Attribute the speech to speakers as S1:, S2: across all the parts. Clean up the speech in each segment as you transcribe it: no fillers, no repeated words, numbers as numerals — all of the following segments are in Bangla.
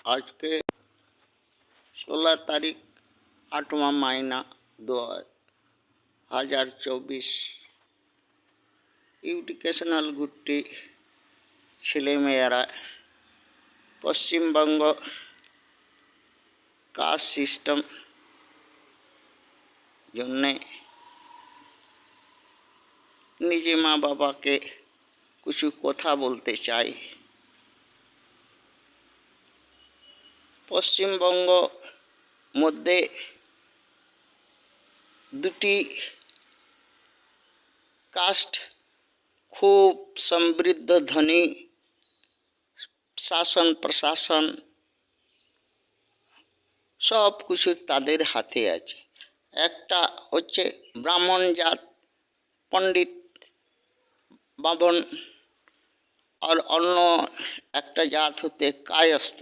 S1: आज के 16 तारीख 8वां महीना 2024 एजुकेशनल गुट्टी छेलेमेয়েরা পশ্চিমবঙ্গ কাস্ট সিস্টেম জন্যে নিজে মা বাবাকে কিছু কথা বলতে চাই। পশ্চিমবঙ্গ মধ্যে দুটি কাস্ট খুব সমৃদ্ধ ধনী, শাসন প্রশাসন সব কিছু তাদের হাতে আছে। একটা হচ্ছে ব্রাহ্মণ জাত, পণ্ডিত বামন, আর অন্য একটা জাত হতে কায়স্থ।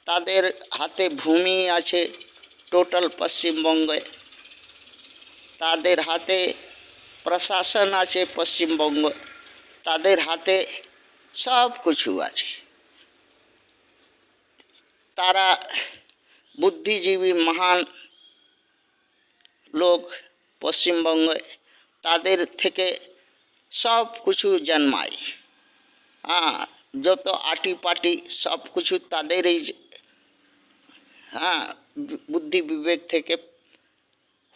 S1: তাদের হাতে ভূমি আছে টোটাল পশ্চিমবঙ্গে, তাদের হাতে প্রশাসন আছে পশ্চিমবঙ্গ, তাদের হাতে সব কিছু আছে। তারা বুদ্ধিজীবী মহান লোক পশ্চিমবঙ্গে, তাদের থেকে সব কিছু জন্মায়। যত আটি পাটি সব কিছু তাদেরই বুদ্ধি বিবেক থেকে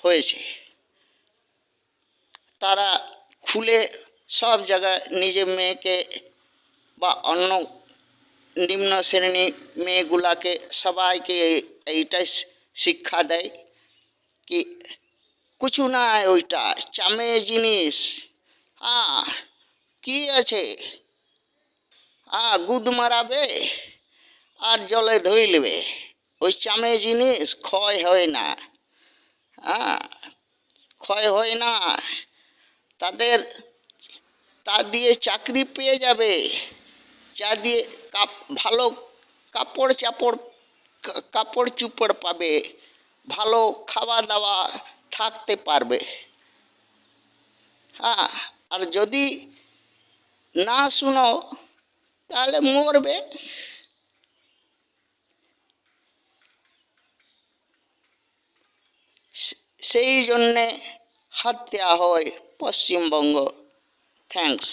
S1: হয়েছে। তারা খুলে সব জায়গায় নিজের মেয়েকে বা অন্য নিম্ন শ্রেণী মেয়েগুলাকে সবাইকে এইটাই শিক্ষা দেয় কি কিছু না, ওইটা চামে জিনিস, কি আছে, গুদ মারাবে আর জলে ধুইলবে, ওই চামে জিনিস ক্ষয় হয় না, ক্ষয় হয় না। তাদের তা দিয়ে চাকরি পেয়ে যাবে, যা দিয়ে ভালো কাপড় চোপড় পাবে, ভালো খাওয়া দাওয়া থাকতে পারবে। আর যদি না শুনো তাহলে মরবে। সেই জন্যে হাত দেওয়া হয় পশ্চিমবঙ্গ। থ্যাঙ্কস।